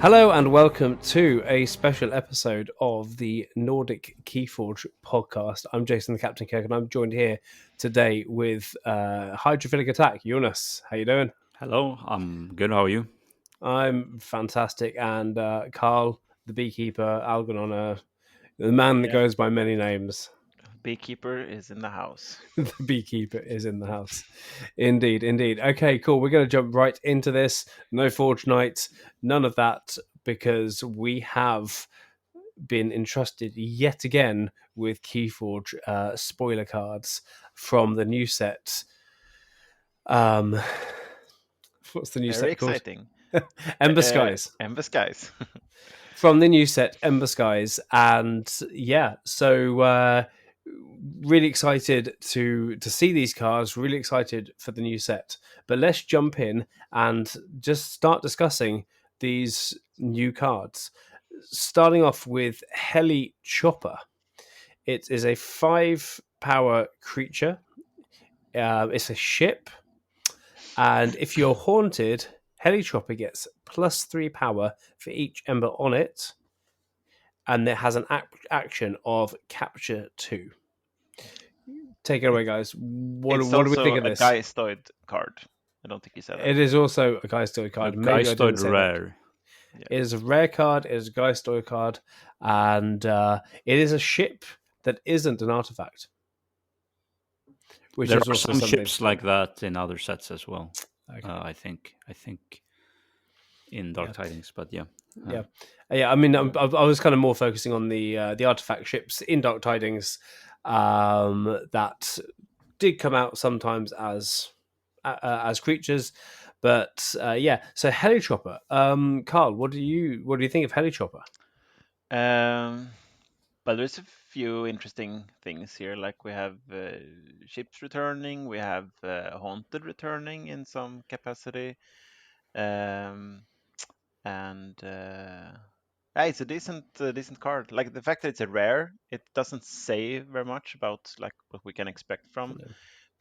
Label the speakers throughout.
Speaker 1: Hello and welcome to a special episode of the Nordic KeyForge podcast. I'm Jason, the Captain Kirk, and I'm joined here today with Hydrophilic Attack. Jonas, how you doing?
Speaker 2: Hello, I'm good. How are you?
Speaker 1: I'm fantastic. And Karl, the beekeeper, Algernon, the man that
Speaker 3: Yeah,
Speaker 1: goes by many names.
Speaker 3: beekeeper is in the house.
Speaker 1: The beekeeper is in the house. Indeed, indeed. Okay, cool. We're going to jump right into this. No Forge Night, none of that, because we have been entrusted yet again with KeyForge spoiler cards from the new set. What's the new
Speaker 3: Very
Speaker 1: set called?
Speaker 3: exciting.
Speaker 1: Ember Skies.
Speaker 3: Ember Skies.
Speaker 1: From the new set, Ember Skies. And yeah, so really excited to see these cards, really excited for the new set. But let's jump in and just start discussing these new cards. Starting off with Heli Chopper. It is a 5-power creature. It's a ship. And if you're haunted, Heli Chopper gets +3 power for each ember on it. And it has an action of Capture 2. Take it away, guys. What do we think of this?
Speaker 3: It's also a Geistoid card. I don't think you said that.
Speaker 1: It is also a Geistoid card.
Speaker 2: A
Speaker 1: Maybe I didn't
Speaker 2: Geistoid
Speaker 1: say
Speaker 2: rare.
Speaker 1: That. It is a rare card. It is a Geistoid card. And it is a ship that isn't an artifact.
Speaker 2: Which there are some ships like that in other sets as well. Okay. I think in Dark Tidings, but yeah.
Speaker 1: I mean, I was kind of more focusing on the artifact ships in Dark Tidings that did come out sometimes as creatures, but yeah. So Helichopper, Karl, what do you think of Helichopper?
Speaker 3: Well, there's a few interesting things here. Like we have ships returning, we have haunted returning in some capacity, and it's a decent card. Like the fact that it's a rare, it doesn't say very much about like what we can expect from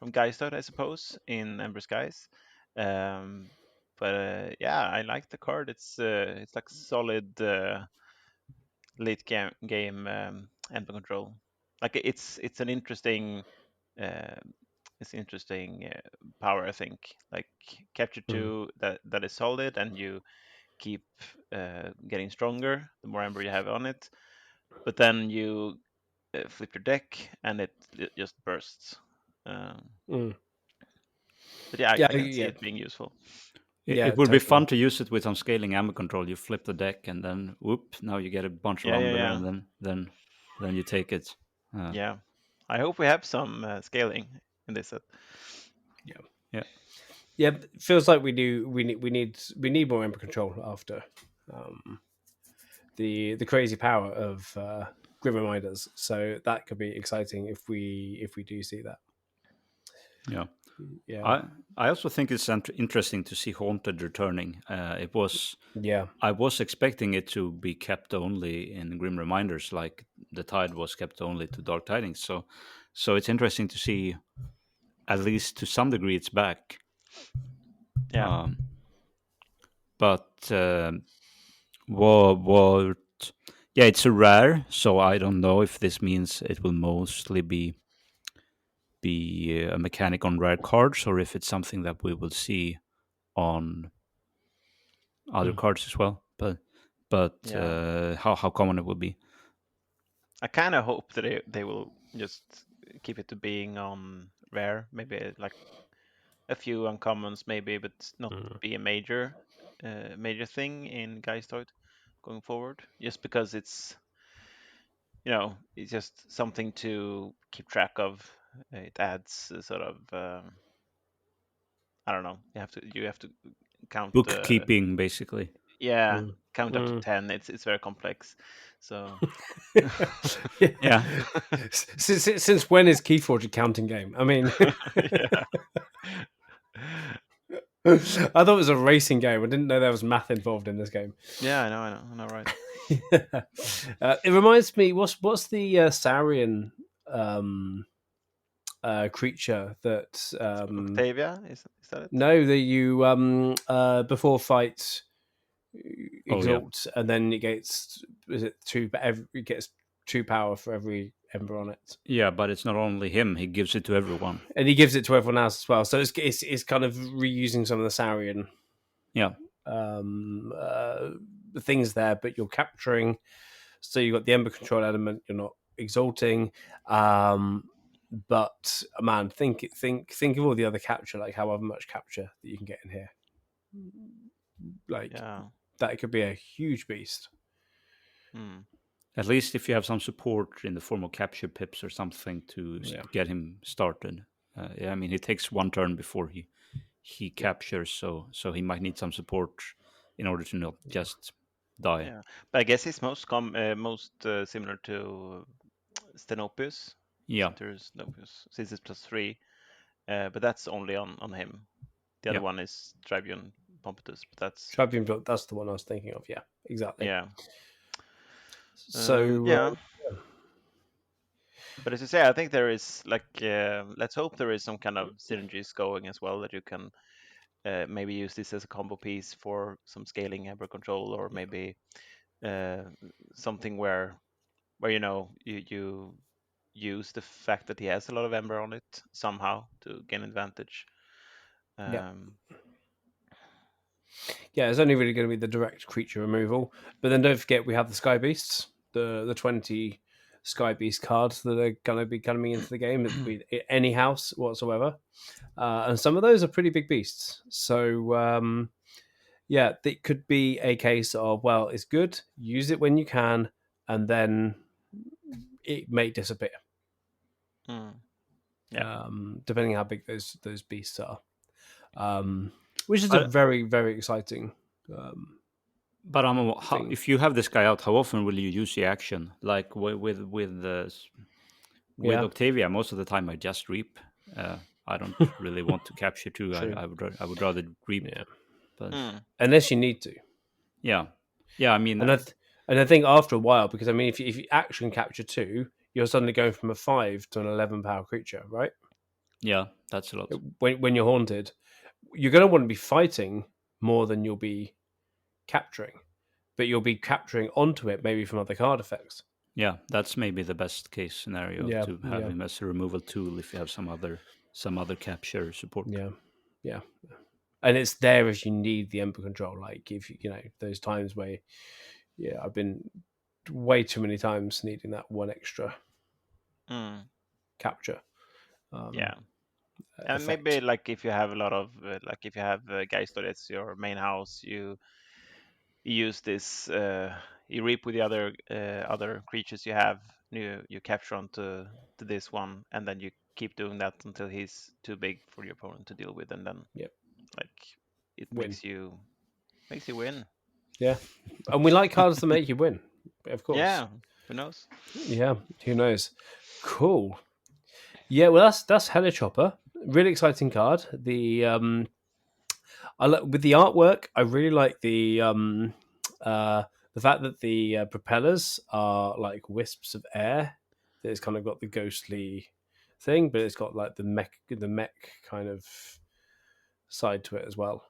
Speaker 3: Geistoid, I suppose, in Ember Skies. But yeah, I like the card. It's like solid late game Ember control. Like it's an interesting power, I think. Like Capture 2 that is solid, and you keep getting stronger the more Ember you have on it. But then you flip your deck and it just bursts. But yeah, I can see it being useful.
Speaker 2: It would be fun to use it with some scaling Ember control. You flip the deck and then whoop, now you get a bunch of Ember and then you take it.
Speaker 3: Yeah, I hope we have some scaling in this set.
Speaker 1: Yeah. It feels like we do. We need more Ember control after the crazy power of Grim Reminders. So that could be exciting if we do see that.
Speaker 2: Yeah. I also think it's interesting to see Haunted returning. I was expecting it to be kept only in Grim Reminders, like the Tide was kept only to Dark Tidings. So it's interesting to see, at least to some degree, it's back.
Speaker 3: Yeah.
Speaker 2: But what? Yeah, it's a rare, so I don't know if this means it will mostly be a mechanic on rare cards, or if it's something that we will see on other cards as well. But how common it will be.
Speaker 3: I kind of hope that they will just keep it to being on rare, maybe like a few uncommons, maybe, but not be a major thing in Geistoid going forward. Just because it's just something to keep track of. It adds sort of I don't know. You have to count
Speaker 2: bookkeeping basically.
Speaker 3: Yeah, count up to 10. It's very complex. So
Speaker 1: yeah. Since when is KeyForge a counting game? I mean, I thought it was a racing game. I didn't know there was math involved in this game.
Speaker 3: Yeah, I know, right?
Speaker 1: It reminds me. What's the Saurian creature that
Speaker 3: Octavia is that it?
Speaker 1: No, that you before fight exalt, and then it gets it gets 2 power for every Ember on it.
Speaker 2: Yeah, but it's not only him; he gives it to everyone,
Speaker 1: and he gives it to everyone else as well. So it's kind of reusing some of the Saurian things there, but you're capturing. So you've got the Ember control element. You're not exalting, but man, think of all the other capture, like however much capture that you can get in here. Like that could be a huge beast.
Speaker 2: At least if you have some support in the form of capture pips or something to get him started. I mean, it takes 1 turn before he captures, so he might need some support in order to not just die.
Speaker 3: Yeah, but I guess he's most similar to Stenopius.
Speaker 2: Yeah,
Speaker 3: since it's +3, but that's only on him. The other one is Tribune Pompatus, but that's
Speaker 1: Tribune. That's the one I was thinking of. Yeah, exactly.
Speaker 3: Yeah.
Speaker 1: So
Speaker 3: But as you say, I think there is let's hope there is some kind of synergies going as well, that you can maybe use this as a combo piece for some scaling Ember control, or maybe something where you use the fact that he has a lot of Ember on it somehow to gain advantage.
Speaker 1: Yeah, it's only really going to be the direct creature removal, but then don't forget we have the Sky Beasts, the 20 Sky Beast cards that are going to be coming into the game. It could be any house whatsoever, and some of those are pretty big beasts. So yeah, it could be a case of, well, it's good, use it when you can, and then it may disappear. Depending how big those beasts are. Which is a very, very exciting.
Speaker 2: But if you have this guy out, how often will you use the action? Like with Octavia, most of the time I just reap. I don't really want to capture too. I would rather reap.
Speaker 1: Yeah.
Speaker 2: But
Speaker 1: unless you need to.
Speaker 2: Yeah. I mean,
Speaker 1: and I think after a while, because I mean, if you action capture 2, you're suddenly going from a 5 to an 11 power creature, right?
Speaker 2: Yeah, that's a lot.
Speaker 1: When you're haunted, you're going to want to be fighting more than you'll be capturing, but you'll be capturing onto it maybe from other card effects.
Speaker 2: Yeah, that's maybe the best case scenario to have him as a removal tool if you have some other capture support.
Speaker 1: Yeah, and it's there if you need the Ember control. Like if those times where, I've been way too many times needing that one extra capture.
Speaker 3: And maybe like if you have a lot of if you have Geistor, it's your main house, you use this, you reap with the other creatures you have, you capture onto this one, and then you keep doing that until he's too big for your opponent to deal with, and then it makes you win.
Speaker 1: Yeah, and we like cards that make you win, of course.
Speaker 3: Yeah, who knows?
Speaker 1: Yeah, who knows? Cool. Yeah, well, that's Helichopper. Really exciting card. The with the artwork, I really like the fact that the propellers are like wisps of air. It's kind of got the ghostly thing, but it's got like the mech kind of side to it as well.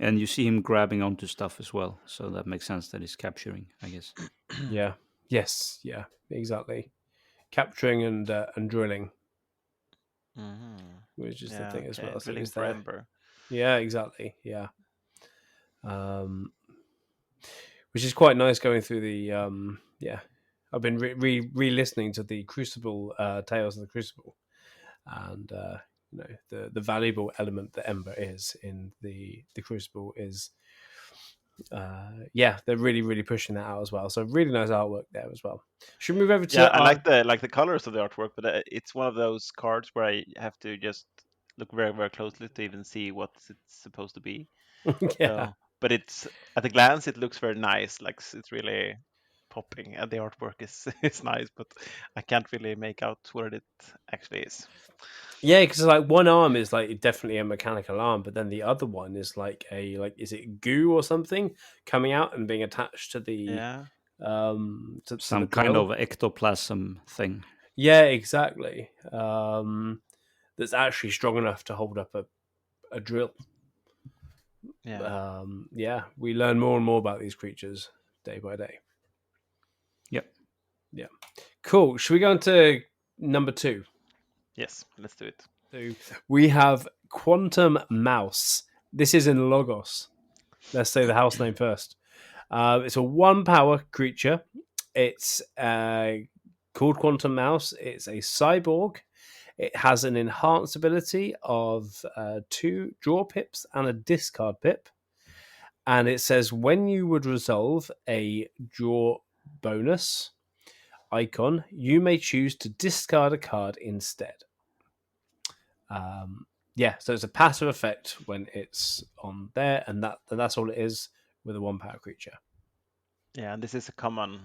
Speaker 2: And you see him grabbing onto stuff as well, so that makes sense that he's capturing, I guess.
Speaker 1: Yeah. Yes. Yeah. Exactly. Capturing and drilling, which is the thing as well. So
Speaker 3: drilling for Ember.
Speaker 1: Yeah. Exactly. Yeah. Which is quite nice going through the I've been re-listening to the Crucible Tales of the Crucible, and the valuable element that Ember is in the Crucible is they're really pushing that out as well. So really nice artwork there as well. Should we move over to
Speaker 3: I like the colors of the artwork, but it's one of those cards where I have to just look very, very closely to even see what it's supposed to be.
Speaker 1: Yeah.
Speaker 3: But it's at a glance it looks very nice, like it's really popping, and the artwork is nice, but I can't really make out what it actually is.
Speaker 1: Yeah, because like one arm is like definitely a mechanical arm, but then the other one is like is it goo or something coming out and being attached to the
Speaker 2: to some kind of ectoplasm thing.
Speaker 1: Yeah, exactly. That's actually strong enough to hold up a drill. We learn more and more about these creatures day by day.
Speaker 2: Yep.
Speaker 1: Yeah. Cool. Should we go on to number 2?
Speaker 3: Yes, let's do it.
Speaker 1: So we have Quantum Mouse. This is in Logos. Let's say the house name first. It's a 1-power creature. It's called Quantum Mouse. It's a cyborg. It has an enhanced ability of 2 draw pips and a discard pip. And it says when you would resolve a draw bonus icon, you may choose to discard a card instead. So it's a passive effect when it's on there, and that's all it is with a 1-power creature.
Speaker 3: Yeah, and this is a common.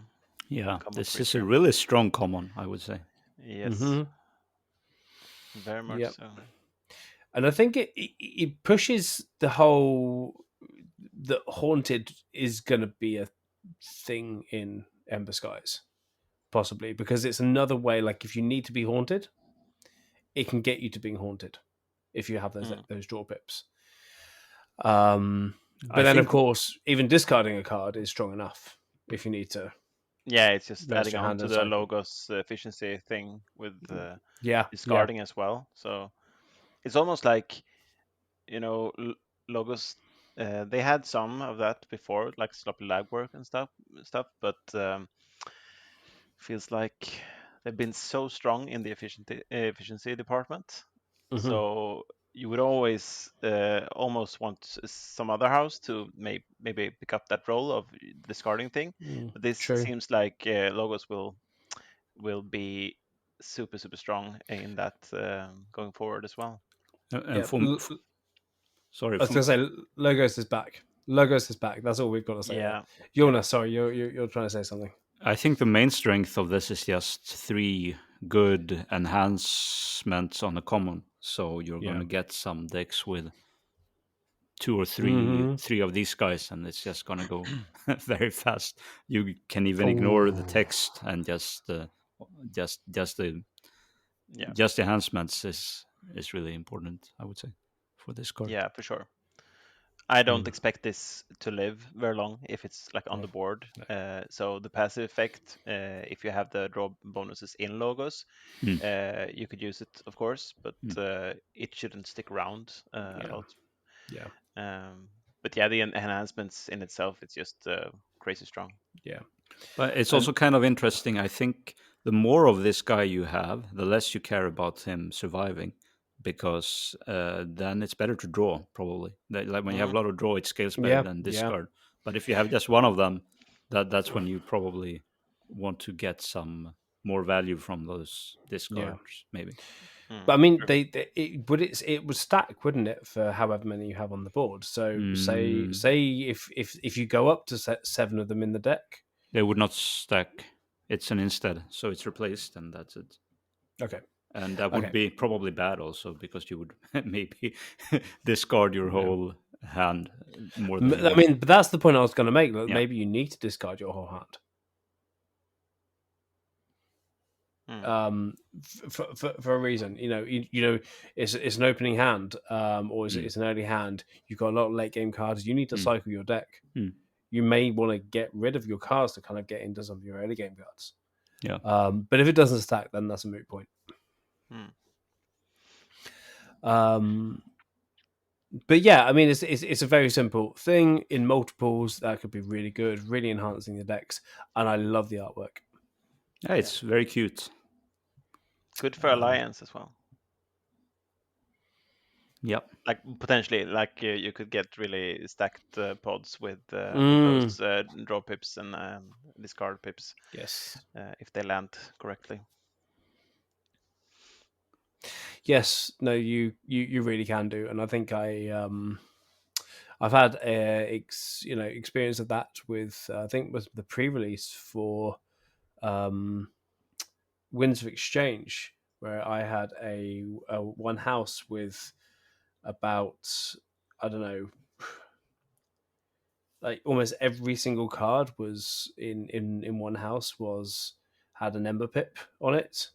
Speaker 2: Yeah, this creature. Is a really strong common, I would say.
Speaker 3: Yes, very much so.
Speaker 1: And I think it pushes the whole that haunted is going to be a thing in Ember Skies, possibly, because it's another way. Like if you need to be haunted, it can get you to being haunted if you have those draw pips. But then, of course, even discarding a card is strong enough if you need to.
Speaker 3: Yeah, it's just adding on to the Logos efficiency thing with discarding as well. So it's almost like, Logos, they had some of that before, like sloppy legwork and stuff, but feels like they've been so strong in the efficiency department. Mm-hmm. So you would always almost want some other house to maybe pick up that role of discarding thing. But this seems like Logos will be super strong in that going forward as well.
Speaker 1: Sorry, I was going to say Logos is back. Logos is back. That's all we've got to say. Yeah, Jonas, sorry, you're trying to say something.
Speaker 2: I think the main strength of this is just 3 good enhancements on a common. So you're going to get some decks with 2 or 3 of these guys, and it's just going to go very fast. You can even ignore the text and just the enhancements is really important, I would say, for this card.
Speaker 3: Yeah, for sure. I don't expect this to live very long if it's like on the board. No. So the passive effect, if you have the draw bonuses in Logos, you could use it, of course, but it shouldn't stick around a lot.
Speaker 1: Yeah.
Speaker 3: But yeah, the enhancements in itself, it's just crazy strong.
Speaker 1: Yeah.
Speaker 2: But it's also kind of interesting. I think the more of this guy you have, the less you care about him surviving. Because then it's better to draw, probably. Like when you have a lot of draw, it scales better than discard. But if you have just one of them, that's when you probably want to get some more value from those discards, maybe.
Speaker 1: But I mean, it would stack, wouldn't it, for however many you have on the board? So say if you go up to 7 of them in the deck,
Speaker 2: they would not stack. It's an instead, so it's replaced, and that's it.
Speaker 1: Okay.
Speaker 2: And that would be probably bad also, because you would maybe discard your whole hand more than
Speaker 1: I mean, but that's the point I was going to make. Like, maybe you need to discard your whole hand. For a reason, it's an opening hand, or it's an early hand. You've got a lot of late game cards. You need to cycle your deck. You may want to get rid of your cards to kind of get into some of your early game cards.
Speaker 2: Yeah.
Speaker 1: But if it doesn't stack, then that's a moot point. But yeah, I mean, it's a very simple thing in multiples that could be really good, really enhancing the decks, and I love the artwork.
Speaker 2: Yeah, it's very cute.
Speaker 3: Good for Alliance as well.
Speaker 2: Yep.
Speaker 3: Like potentially, like you could get really stacked pods with those draw pips and discard pips.
Speaker 1: Yes.
Speaker 3: If they land correctly.
Speaker 1: Yes, no, you really can do, and I think I've had experience of that with I think was the pre-release for Winds of Exchange, where I had a one house with about, I don't know, like almost every single card was in one house had an Ember pip on it.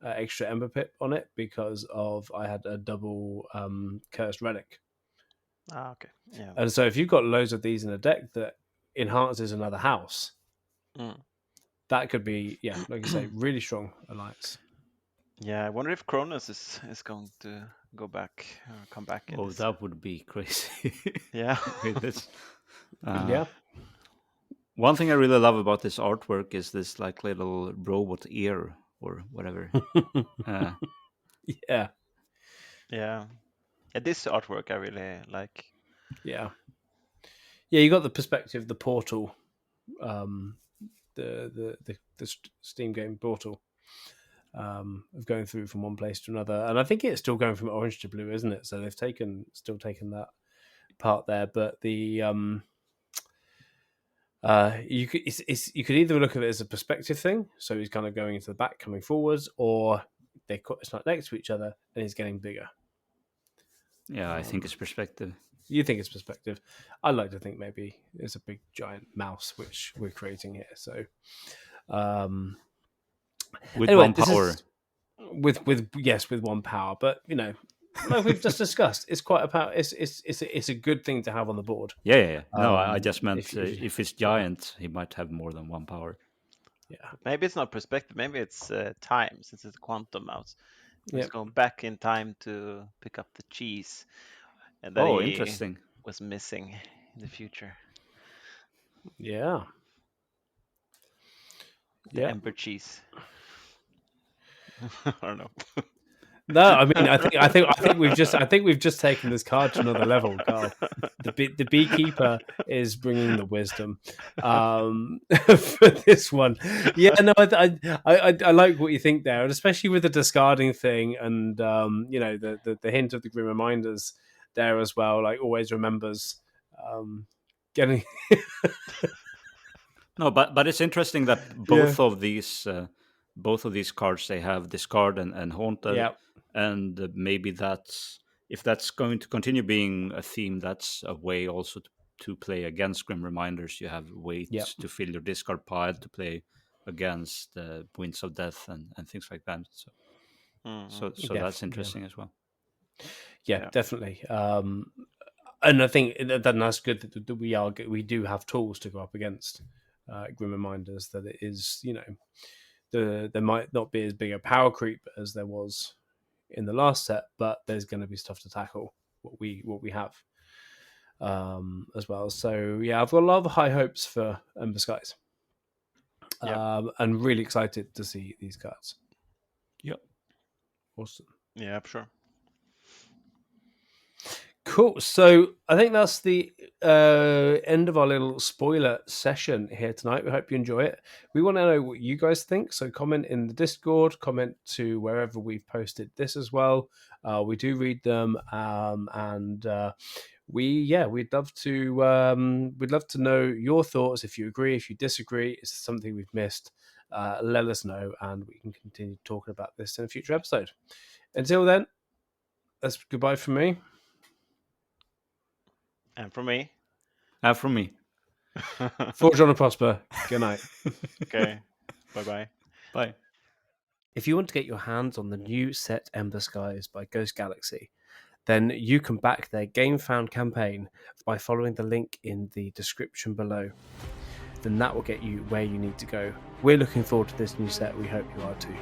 Speaker 1: Extra Ember pip on it because of I had a double cursed relic
Speaker 3: Okay. Yeah.
Speaker 1: And so if you've got loads of these in a deck that enhances another house, that could be, like you say, really strong alliance.
Speaker 3: Yeah, I wonder if Cronus is going to go back or come back.
Speaker 2: Oh, that would be crazy.
Speaker 3: Yeah.
Speaker 2: With this.
Speaker 1: Yeah.
Speaker 2: One thing I really love about this artwork is this like little robot ear or whatever.
Speaker 1: Yeah.
Speaker 3: Yeah. This artwork I really like.
Speaker 1: Yeah. Yeah, you got the perspective, the portal, the Steam game portal, of going through from one place to another, and I think it's still going from orange to blue, isn't it? So they've still taken that part there, but the you could either look at it as a perspective thing, so he's kind of going into the back, coming forwards, or it's not next to each other and he's getting bigger.
Speaker 2: Yeah, I think it's perspective.
Speaker 1: You think it's perspective. I like to think maybe it's a big giant mouse which we're creating here. So,
Speaker 2: with one power.
Speaker 1: With one power, but like we've just discussed, it's quite a power. It's a good thing to have on the board.
Speaker 2: Yeah. No, I just meant if it's giant, he might have more than one power.
Speaker 1: Yeah,
Speaker 3: maybe it's not perspective. Maybe it's time, since it's a quantum mouse. He's going back in time to pick up the cheese, and that
Speaker 2: interesting.
Speaker 3: Was missing in the future.
Speaker 1: Yeah.
Speaker 3: The Aember cheese. I don't know.
Speaker 1: No, I mean, I think we've just taken this card to another level, Karl. The beekeeper is bringing the wisdom for this one. Yeah, no, I like what you think there, and especially with the discarding thing, and the hint of the grim reminders there as well. Like always remembers getting.
Speaker 2: No, but it's interesting that both of these cards, they have discard and haunted.
Speaker 1: Yeah.
Speaker 2: And maybe if that's going to continue being a theme, that's a way also to play against grim reminders. You have ways to fill your discard pile to play against Winds of Death and things like that. So that's interesting as well.
Speaker 1: Yeah, definitely. And I think that's good that we do have tools to go up against grim reminders. That it is, there might not be as big a power creep as there was in the last set, but there's going to be stuff to tackle what we have as well. So yeah, I've got a lot of high hopes for Aember Skies, and really excited to see these cards.
Speaker 2: Yep,
Speaker 1: awesome.
Speaker 3: Yeah, sure.
Speaker 1: Cool. So I think that's the end of our little spoiler session here tonight. We hope you enjoy it. We want to know what you guys think. So comment in the Discord, comment to wherever we've posted this as well. We do read them, and we'd love to know your thoughts. If you agree, if you disagree, is there something we've missed? Let us know, and we can continue talking about this in a future episode. Until then, that's goodbye from me.
Speaker 3: And from me.
Speaker 2: And from me.
Speaker 1: Forge on and prosper. Good night.
Speaker 3: Okay. Bye-bye.
Speaker 2: Bye.
Speaker 1: If you want to get your hands on the new set Aember Skies by Ghost Galaxy, then you can back their Game Found campaign by following the link in the description below. Then that will get you where you need to go. We're looking forward to this new set. We hope you are too.